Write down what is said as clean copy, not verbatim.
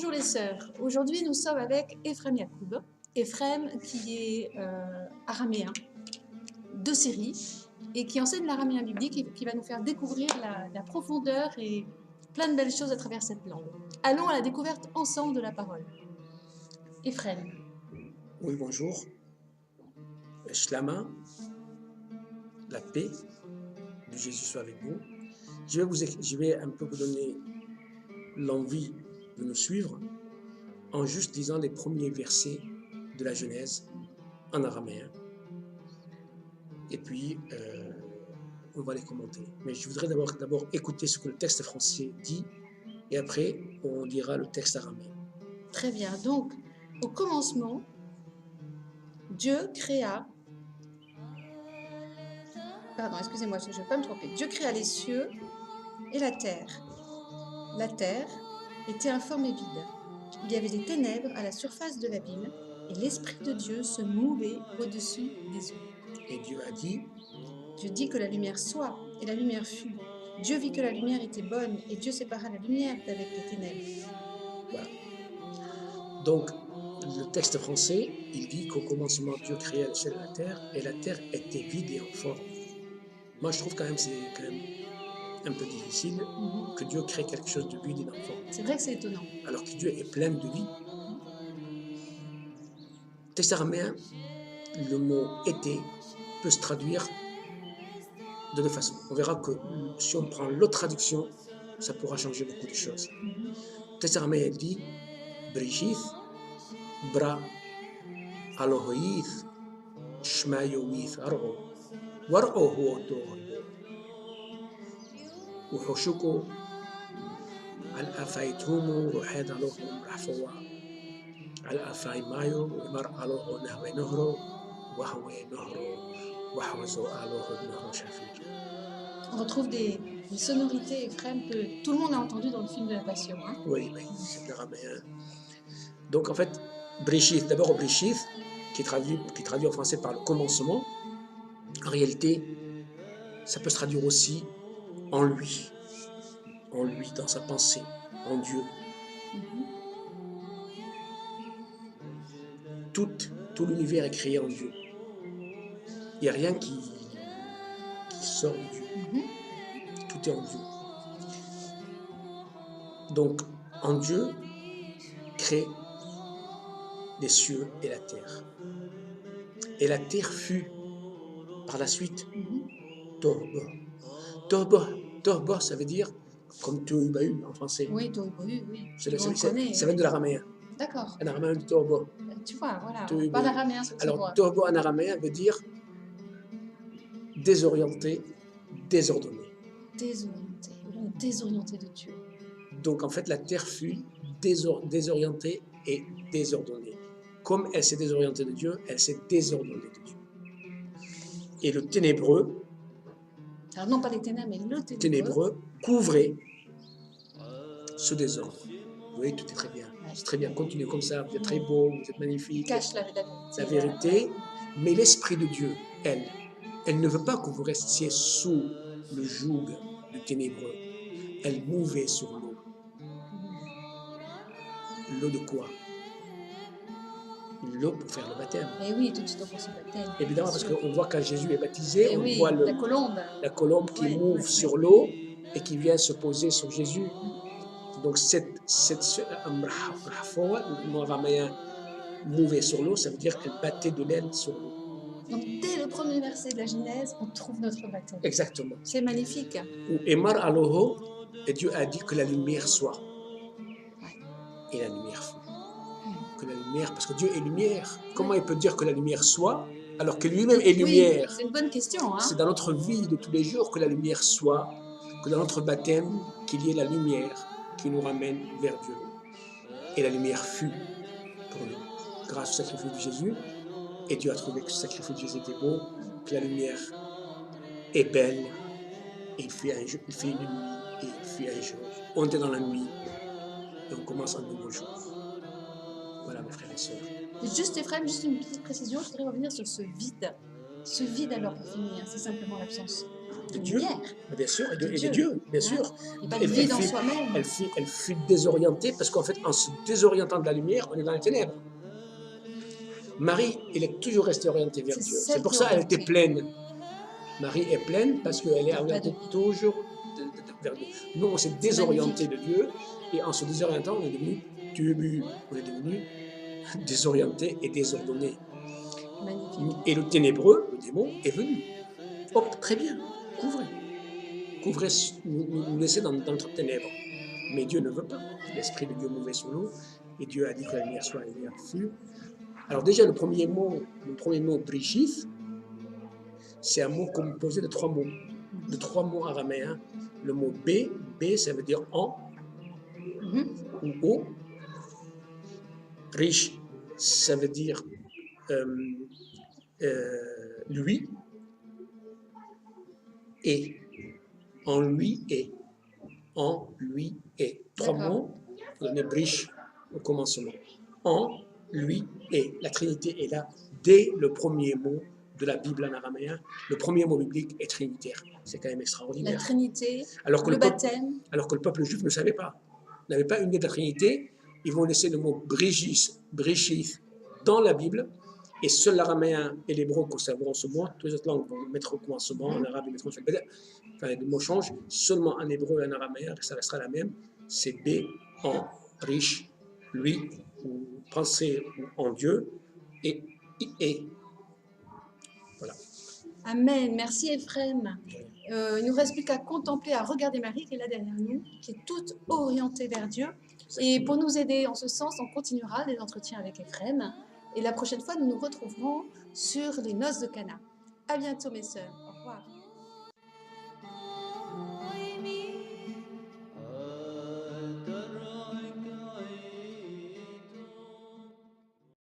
Bonjour les sœurs. Aujourd'hui, nous sommes avec Ephrem Yacoub. Ephrem qui est araméen de Syrie et qui enseigne l'araméen biblique et qui va nous faire découvrir la profondeur et plein de belles choses à travers cette langue. Allons à la découverte ensemble de la parole. Ephrem. Oui, bonjour. Shlama, la paix de Jésus soit avec vous. Je vais un peu vous donner l'envie de nous suivre en juste lisant les premiers versets de la Genèse en araméen. Et puis, on va les commenter. Mais je voudrais d'abord écouter ce que le texte français dit et après, on lira le texte araméen. Très bien. Donc, au commencement, Dieu créa... Pardon, excusez-moi, je ne vais pas me tromper. Dieu créa les cieux et la terre. La terre était informe et vide. Il y avait des ténèbres à la surface de l'abîme, et l'Esprit de Dieu se mouvait au-dessus des eaux. Et Dieu a dit, Dieu dit que la lumière soit, et la lumière fut. Dieu vit que la lumière était bonne, et Dieu sépara la lumière d'avec les ténèbres. voilà. Donc, le texte français, il dit qu'au commencement, Dieu créa le ciel et la terre était vide et informe. Moi, je trouve quand même que c'est quand même un peu difficile que Dieu crée quelque chose de vide et d'informe. C'est vrai que c'est étonnant. Alors que Dieu est plein de vie. Texte araméen, le mot été peut se traduire de deux façons. On verra que si on prend l'autre traduction, ça pourra changer beaucoup de choses. Texte araméen dit Brishith, Bra, Alohoïth, Shmayoïth, Argo, War'o Huoto, Uhoshuko, Al-Afaithumu, Ruhed Alohum, Rafawa, Al-Afai Mayo, Imar Aloho, Nahwe Nohro, Wahwe Nohro, Wahwazo Aloho, Nohro Shafir. On retrouve des sonorités, Ephrem, que tout le monde a entendu dans le film de la Passion. Hein. Oui, c'est l'araméen. Donc en fait, Brishith, d'abord Brishith, qui est traduit en français par le commencement, en réalité, ça peut se traduire aussi en lui, dans sa pensée, en Dieu. Tout l'univers est créé en Dieu. Il n'y a rien qui sort de Dieu. Tout est en Dieu. Donc, en Dieu, crée les cieux et la terre. Et la terre fut, par la suite, Tohbo, ça veut dire comme Tohubahu en français. Oui, Tohubahu, oui. Ça vient de l'araméen. D'accord. Un araméen de Tohbo. Tu vois, voilà. Tohubahu. Pas l'araméen, ce que Alors, Tohbo en araméen veut dire désorienté, désordonné. Désorienté de Dieu. Donc, en fait, la terre fut désorientée et désordonnée. Comme elle s'est désorientée de Dieu, elle s'est désordonnée de Dieu. Et le ténébreux, alors non pas les ténèbres, mais le ténébreux couvrait ce désordre. Vous voyez, tout est très bien. C'est très bien. Continuez comme ça. Vous êtes très beau, vous êtes magnifique. Cache la vérité. Mais l'Esprit de Dieu, elle ne veut pas que vous restiez sous le joug du ténébreux. Elle mouvait sur l'eau. L'eau de quoi? L'eau pour faire le baptême. Et oui, tout de suite pour ce baptême. Évidemment, parce qu'on voit quand Jésus est baptisé, on voit la colombe qui mouve sur l'eau et qui vient se poser sur Jésus. Donc, cette le mot araméen mouvait sur l'eau, ça veut dire qu'elle battait de l'aile sur l'eau. Donc, dès le premier verset de la Genèse, on trouve notre baptême. Exactement. C'est magnifique. Ou Emar Aloho, et Dieu a dit que la lumière soit. Et la lumière fut. Que la lumière, parce que Dieu est lumière. Comment il peut dire que la lumière soit alors que lui-même est lumière? C'est une bonne question. Hein? C'est dans notre vie de tous les jours que la lumière soit, que dans notre baptême, qu'il y ait la lumière qui nous ramène vers Dieu. Et la lumière fut pour nous, grâce au sacrifice de Jésus. Et Dieu a trouvé que ce sacrifice de Jésus était beau, que la lumière est belle. Et il fait une nuit, et il fait un jour. On est dans la nuit, et on commence un nouveau jour. Voilà, mes frères et sœurs. Juste, Ephrem, juste une petite précision, je voudrais revenir sur ce vide. Ce vide, alors, pour finir, c'est simplement l'absence de de Dieu, lumière, bien sûr, et de Dieu. Dieu, bien Hein. sûr. Et pas de vide en soi-même. Elle fut désorientée parce qu'en fait, en se désorientant de la lumière, on est dans les ténèbres. Marie, elle est toujours restée orientée vers C'est Dieu. C'est celle pour qui est ça qu'elle était orientée. pleine. Marie est pleine parce qu'elle est Il n'y a pas de orientée vide. toujours vers Dieu. Nous, on s'est C'est désorienté magnifique. de Dieu et en se désorientant, on est devenu tubu, on est devenu désorienté et désordonné. Magnifique. Et le ténébreux, le démon, est venu. Hop, très bien, couvrez. Couvrez, nous laissez dans notre ténèbres. Mais Dieu ne veut pas. L'Esprit de Dieu mouvait sur nous et Dieu a dit que la lumière soit, la lumière fut. Alors déjà, le premier mot, brishith, c'est un mot composé de trois mots araméens. Le mot B, ça veut dire en ou au. Rish, ça veut dire lui. Et. En lui et. En lui et. Trois mots pour donner brish au commencement. En lui et. La Trinité est là dès le premier mot de la Bible en araméen. Le premier mot biblique est trinitaire. C'est quand même extraordinaire. La Trinité, alors le baptême. Alors que le peuple juif ne savait pas. N'avait pas une idée de la Trinité. Ils vont laisser le mot brishith dans la Bible. Et seul l'araméen et l'hébreu conserveront ce mot. Toutes les autres langues vont mettre au commencement. En arabe, ils mettront enfin, les mots changent. Seulement en hébreu et en araméen, ça restera la même. C'est B, en, riche, lui, ou penser en Dieu, et. Voilà. Amen. Merci Ephrem. Il ne nous reste plus qu'à contempler, à regarder Marie qui est là derrière nous, qui est toute orientée vers Dieu. Et pour nous aider en ce sens, on continuera les entretiens avec Ephrem. Et la prochaine fois, nous nous retrouverons sur les noces de Cana. À bientôt mes sœurs.